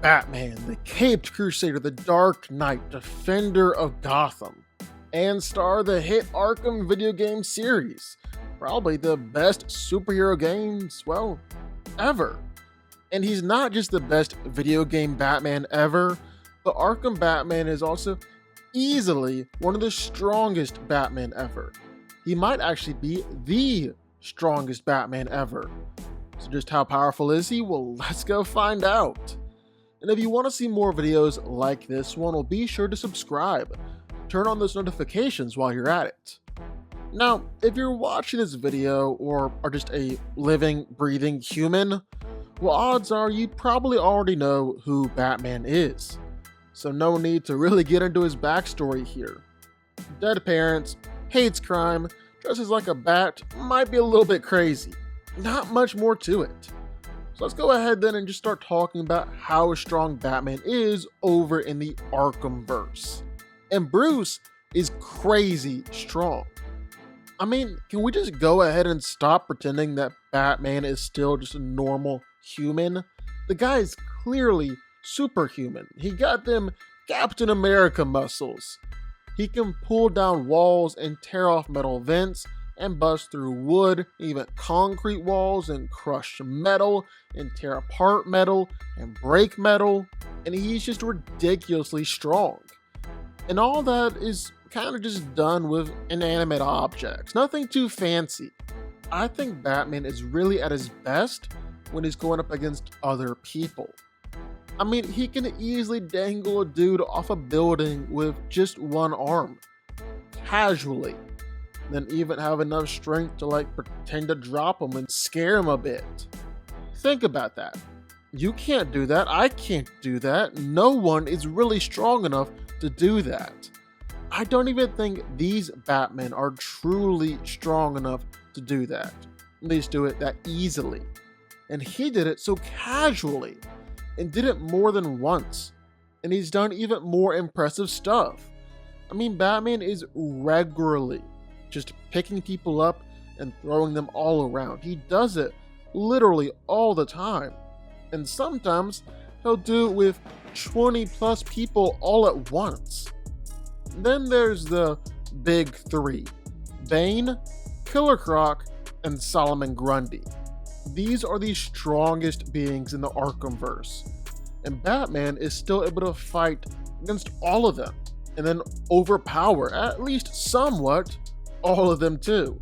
Batman, the Caped Crusader, the Dark Knight, defender of Gotham, and star of the hit Arkham video game series. Probably the best superhero games, well, ever. And he's not just the best video game Batman ever, but Arkham Batman is also easily one of the strongest Batman ever. He might actually be the strongest Batman ever. So just how powerful is he? Well, let's go find out. And if you want to see more videos like this one, well, be sure to subscribe. Turn on those notifications while you're at it. Now, if you're watching this video or are just a living, breathing human, well, odds are you probably already know who Batman is. So no need to really get into his backstory here. Dead parents, hates crime, dresses like a bat, might be a little bit crazy. Not much more to it. So let's go ahead then and just start talking about how strong Batman is over in the Arkhamverse. And Bruce is crazy strong. I mean, can we just go ahead and stop pretending that Batman is still just a normal human? The guy is clearly superhuman. He got them Captain America muscles. He can pull down walls and tear off metal vents and bust through wood, even concrete walls, and crush metal and tear apart metal and break metal, and he's just ridiculously strong. And all that is kind of just done with inanimate objects, nothing too fancy. I think Batman is really at his best when he's going up against other people. I mean, he can easily dangle a dude off a building with just one arm, casually. Then even have enough strength to pretend to drop him and scare him a bit. Think about that. You can't do that. I can't do that. No one is really strong enough to do that. I don't even think these Batmen are truly strong enough to do that. At least do it that easily. And he did it so casually and did it more than once. And he's done even more impressive stuff. I mean, Batman is regularly just picking people up and throwing them all around. He does it literally all the time. And sometimes he'll do it with 20 plus people all at once. Then there's the big three: Bane, Killer Croc, and Solomon Grundy. These are the strongest beings in the Arkhamverse. And Batman is still able to fight against all of them and then overpower, at least somewhat, all of them too.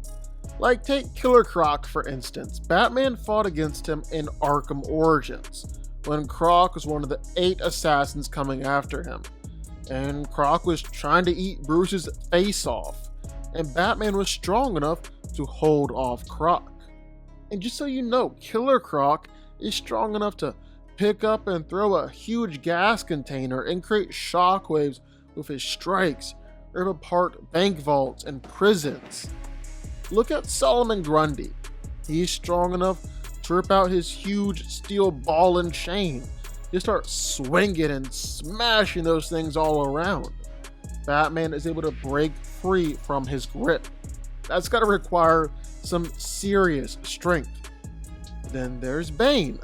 Like take Killer Croc for instance. Batman fought against him in Arkham Origins, when Croc was one of the 8 assassins coming after him. And Croc was trying to eat Bruce's face off, and Batman was strong enough to hold off Croc. And just so you know, Killer Croc is strong enough to pick up and throw a huge gas container and create shockwaves with his strikes, rip apart bank vaults and prisons. Look at Solomon Grundy. He's strong enough to rip out his huge steel ball and chain. Just start swinging and smashing those things all around. Batman is able to break free from his grip. That's got to require some serious strength. Then there's Bane.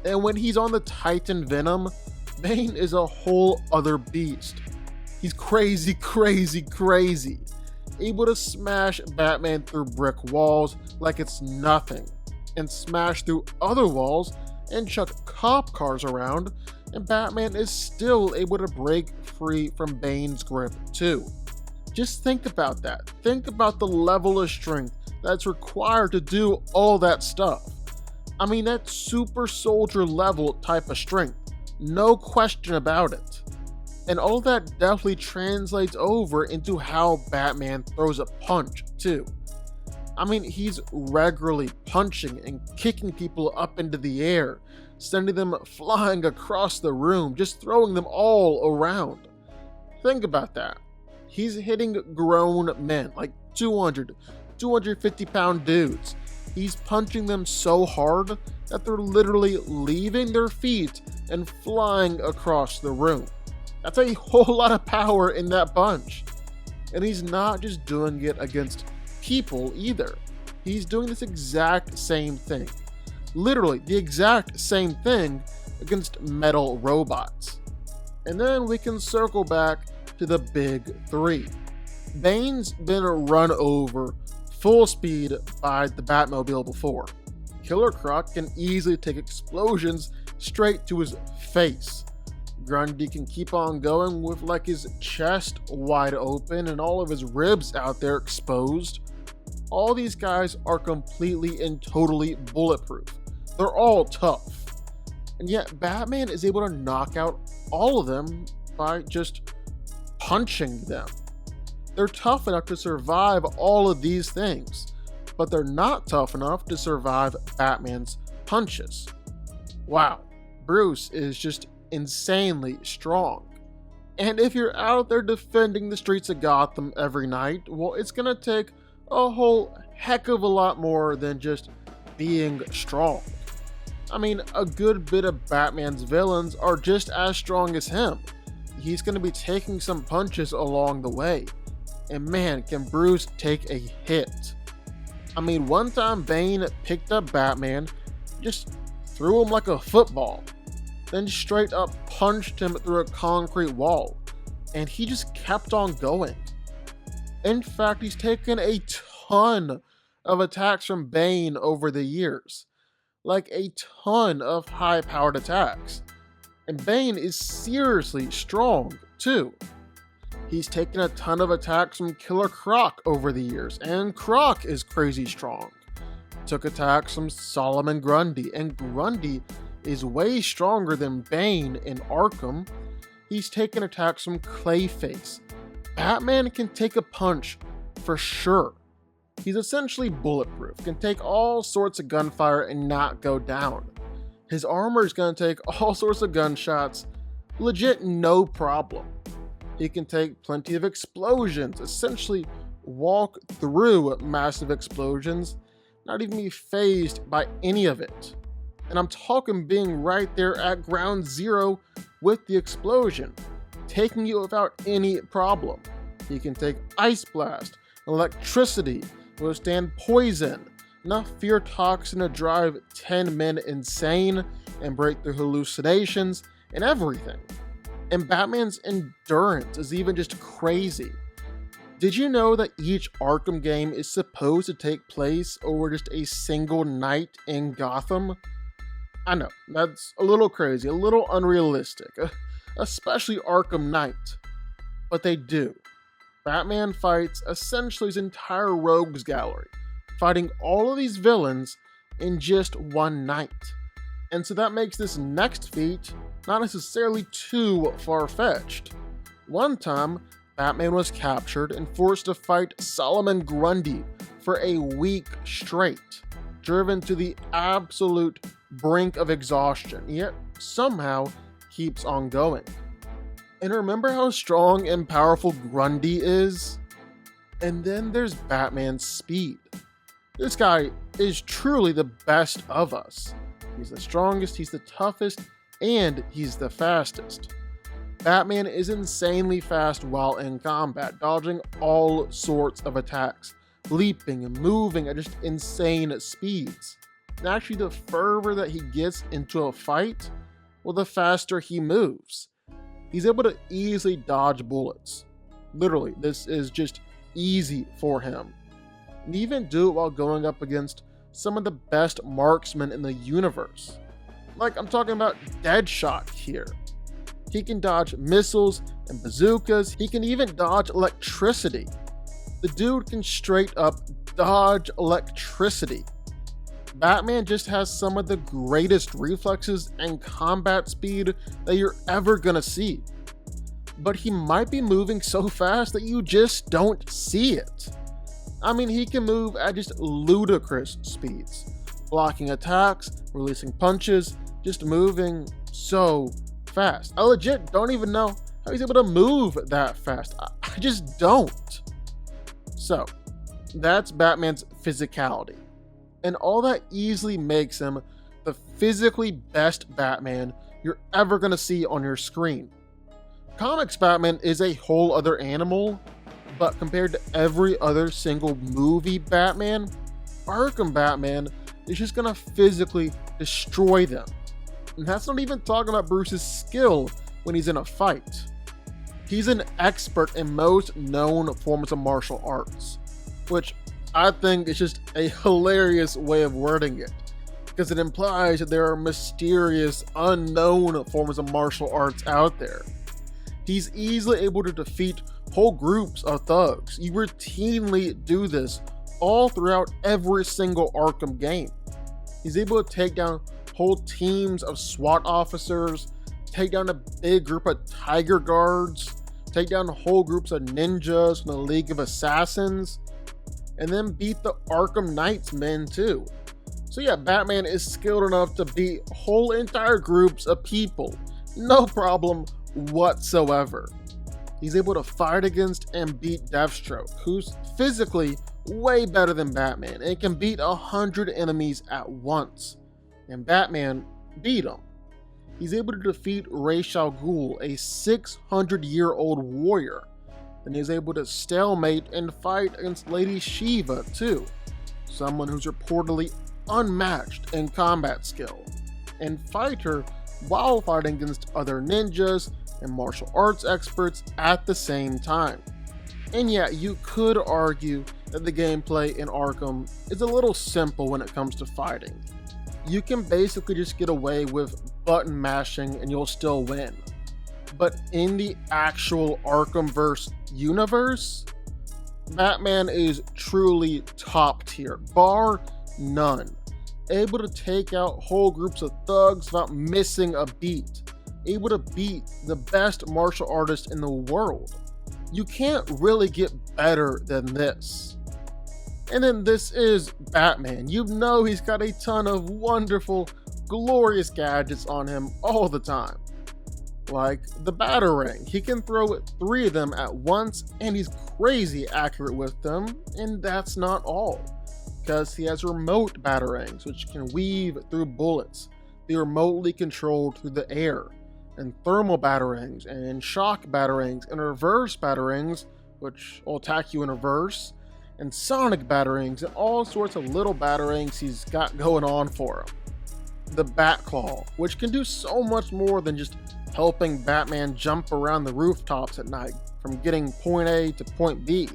And when he's on the Titan Venom, Bane is a whole other beast. He's crazy, crazy, crazy. Able to smash Batman through brick walls like it's nothing, and smash through other walls and chuck cop cars around, and Batman is still able to break free from Bane's grip too. Just think about that. Think about the level of strength that's required to do all that stuff. I mean, that's super soldier level type of strength. No question about it. And all that definitely translates over into how Batman throws a punch too. I mean, he's regularly punching and kicking people up into the air, sending them flying across the room, just throwing them all around. Think about that. He's hitting grown men, like 200, 250 pound dudes. He's punching them so hard that they're literally leaving their feet and flying across the room. That's a whole lot of power in that punch. And he's not just doing it against people either. He's doing this exact same thing. Literally the exact same thing against metal robots. And then we can circle back to the big three. Bane's been run over full speed by the Batmobile before. Killer Croc can easily take explosions straight to his face. Grundy can keep on going with like his chest wide open and all of his ribs out there exposed. All these guys are completely and totally bulletproof. They're all tough. And yet Batman is able to knock out all of them by just punching them. They're tough enough to survive all of these things, but they're not tough enough to survive Batman's punches. Wow, Bruce is just insanely strong. And if you're out there defending the streets of Gotham every night, well, it's gonna take a whole heck of a lot more than just being strong. I mean, a good bit of Batman's villains are just as strong as him. He's gonna be taking some punches along the way. And man, can Bruce take a hit. I mean, one time Bane picked up Batman, just threw him like a football, then straight up punched him through a concrete wall, and he just kept on going. In fact, he's taken a ton of attacks from Bane over the years, like a ton of high-powered attacks. And Bane is seriously strong, too. He's taken a ton of attacks from Killer Croc over the years, and Croc is crazy strong. Took attacks from Solomon Grundy, and Grundy is way stronger than Bane in Arkham. He's taken attacks from Clayface. Batman can take a punch for sure. He's essentially bulletproof, can take all sorts of gunfire and not go down. His armor is going to take all sorts of gunshots, legit no problem. He can take plenty of explosions, essentially walk through massive explosions, not even be fazed by any of it. And I'm talking being right there at ground zero with the explosion, taking it without any problem. He can take ice blast, electricity, withstand poison, enough fear toxin to drive 10 men insane and break their hallucinations and everything. And Batman's endurance is even just crazy. Did you know that each Arkham game is supposed to take place over just a single night in Gotham? I know, that's a little crazy, a little unrealistic, especially Arkham Knight. But they do. Batman fights essentially his entire rogues gallery, fighting all of these villains in just one night. And so that makes this next feat not necessarily too far-fetched. One time, Batman was captured and forced to fight Solomon Grundy for a week straight, driven to the absolute brink of exhaustion, yet somehow keeps on going. And remember how strong and powerful Grundy is? And then there's Batman's speed. This guy is truly the best of us. He's the strongest, he's the toughest, and he's the fastest. Batman is insanely fast while in combat, dodging all sorts of attacks, leaping and moving at just insane speeds. And actually, the further that he gets into a fight, well, the faster he moves. He's able to easily dodge bullets. Literally, this is just easy for him. And even do it while going up against some of the best marksmen in the universe. Like, I'm talking about Deadshot here. He can dodge missiles and bazookas. He can even dodge electricity. The dude can straight up dodge electricity. Batman just has some of the greatest reflexes and combat speed that you're ever gonna see. But he might be moving so fast that you just don't see it. I mean, he can move at just ludicrous speeds, blocking attacks, releasing punches, just moving so fast. I legit don't even know how he's able to move that fast. I just don't. So, that's Batman's physicality. And all that easily makes him the physically best Batman you're ever gonna see on your screen. Comics Batman is a whole other animal, but compared to every other single movie Batman, Arkham Batman is just gonna physically destroy them. And that's not even talking about Bruce's skill when he's in a fight. He's an expert in most known forms of martial arts, which I think is just a hilarious way of wording it, because it implies that there are mysterious, unknown forms of martial arts out there. He's easily able to defeat whole groups of thugs. You routinely do this all throughout every single Arkham game. He's able to take down whole teams of SWAT officers, take down a big group of Tiger Guards, take down whole groups of ninjas from the League of Assassins, and then beat the Arkham Knight's men too. So yeah, Batman is skilled enough to beat whole entire groups of people, no problem whatsoever. He's able to fight against and beat Deathstroke, who's physically way better than Batman and can beat 100 enemies at once. And Batman beat him. He's able to defeat Ra's al Ghul, a 600-year-old warrior. And he's able to stalemate and fight against Lady Shiva too, someone who's reportedly unmatched in combat skill, and fight her while fighting against other ninjas and martial arts experts at the same time. And yeah, you could argue that the gameplay in Arkham is a little simple when it comes to fighting. You can basically just get away with button mashing and you'll still win. But in the actual Arkhamverse universe, Batman is truly top tier, bar none. Able to take out whole groups of thugs without missing a beat. Able to beat the best martial artist in the world. You can't really get better than this. And then this is Batman. You know he's got a ton of wonderful, glorious gadgets on him all the time. Like the Batarang. He can throw 3 of them at once and he's crazy accurate with them. And that's not all, because he has remote Batarangs which can weave through bullets. They're remotely controlled through the air. And thermal Batarangs and shock Batarangs and reverse Batarangs, which will attack you in reverse, and sonic Batarangs and all sorts of little Batarangs he's got going on for him. The Batclaw, which can do so much more than just helping Batman jump around the rooftops at night from getting point A to point B.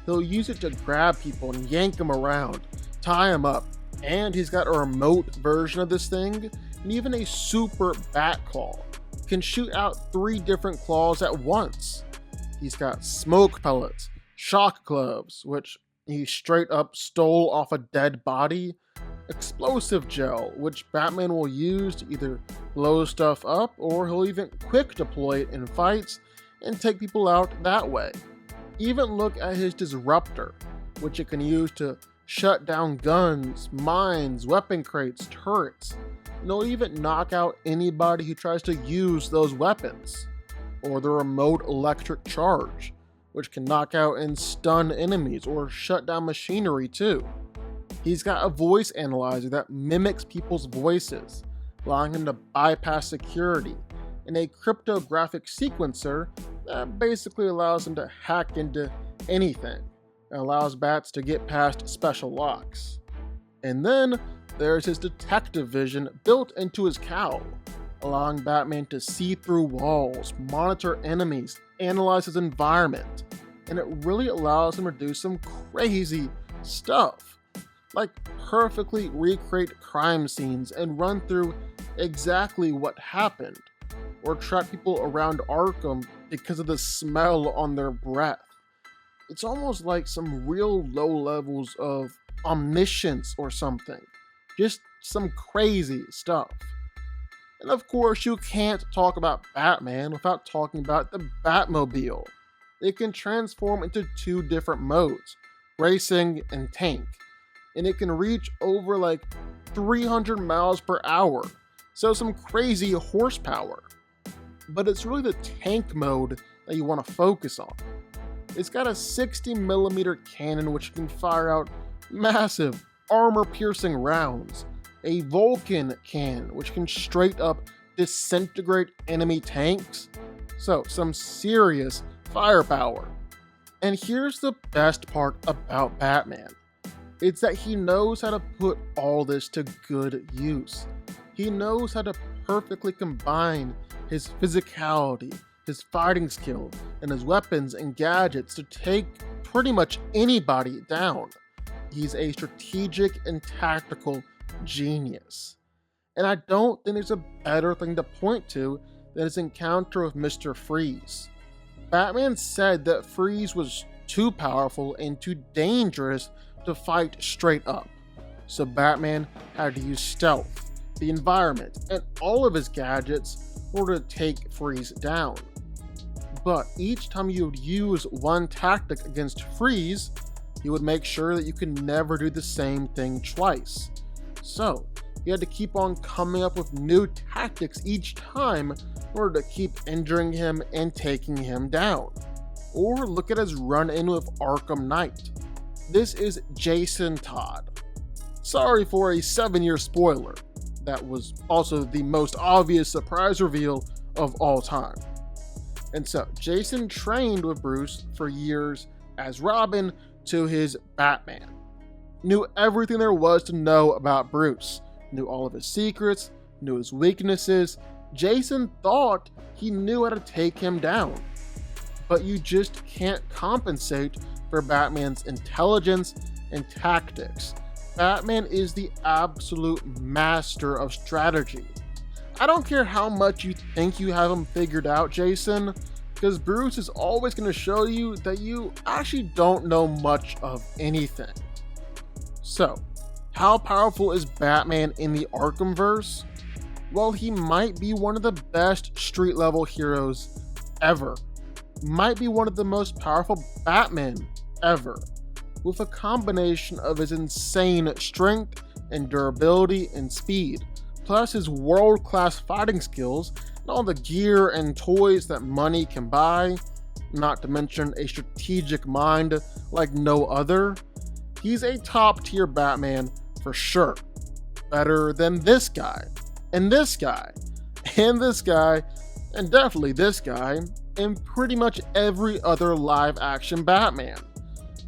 He'll use it to grab people and yank them around, tie them up, and he's got a remote version of this thing, and even a super Batclaw. Can shoot out 3 different claws at once. He's got smoke pellets, shock gloves, which he straight up stole off a dead body, explosive gel, which Batman will use to either blow stuff up or he'll even quick deploy it in fights and take people out that way. Even look at his disruptor, which it can use to shut down guns, mines, weapon crates, turrets. And it'll even knock out anybody who tries to use those weapons. Or the remote electric charge, which can knock out and stun enemies or shut down machinery too. He's got a voice analyzer that mimics people's voices, allowing him to bypass security, and a cryptographic sequencer that basically allows him to hack into anything and allows bats to get past special locks. And then there's his detective vision built into his cowl, allowing Batman to see through walls, monitor enemies, analyze his environment, and it really allows him to do some crazy stuff, like perfectly recreate crime scenes and run through exactly what happened, or track people around Arkham because of the smell on their breath. It's almost like some real low levels of omniscience or something. Just some crazy stuff. And of course, you can't talk about Batman without talking about the Batmobile. It can transform into 2 different modes, racing and tank. And it can reach over like 300 miles per hour, so some crazy horsepower. But it's really the tank mode that you want to focus on. It's got a 60mm cannon which can fire out massive, armor-piercing rounds, a Vulcan cannon which can straight up disintegrate enemy tanks, so some serious firepower. And here's the best part about Batman. It's that he knows how to put all this to good use. He knows how to perfectly combine his physicality, his fighting skill, and his weapons and gadgets to take pretty much anybody down. He's a strategic and tactical genius. And I don't think there's a better thing to point to than his encounter with Mr. Freeze. Batman said that Freeze was too powerful and too dangerous to fight straight up. So Batman had to use stealth, the environment, and all of his gadgets in order to take Freeze down. But each time you would use one tactic against Freeze, he would make sure that you could never do the same thing twice. So he had to keep on coming up with new tactics each time in order to keep injuring him and taking him down. Or look at his run-in with Arkham Knight. This is Jason Todd. Sorry for a 7-year spoiler. That was also the most obvious surprise reveal of all time. And so, Jason trained with Bruce for years as Robin to his Batman. Knew everything there was to know about Bruce. Knew all of his secrets, knew his weaknesses. Jason thought he knew how to take him down. But you just can't compensate for Batman's intelligence and tactics. Batman is the absolute master of strategy. I don't care how much you think you have him figured out, Jason, because Bruce is always going to show you that you actually don't know much of anything. So, how powerful is Batman in the Arkhamverse? Well, he might be one of the best street level heroes ever. Might be one of the most powerful Batmen ever, with a combination of his insane strength and durability and speed, plus his world-class fighting skills and all the gear and toys that money can buy, not to mention a strategic mind like no other. He's a top-tier Batman for sure. Better than this guy, and this guy, and this guy, and definitely this guy, and pretty much every other live-action Batman.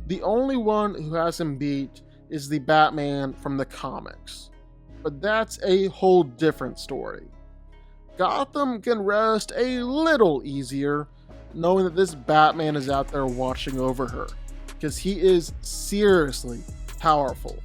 The only one who has him beat is the Batman from the comics. But that's a whole different story. Gotham can rest a little easier knowing that this Batman is out there watching over her, because he is seriously powerful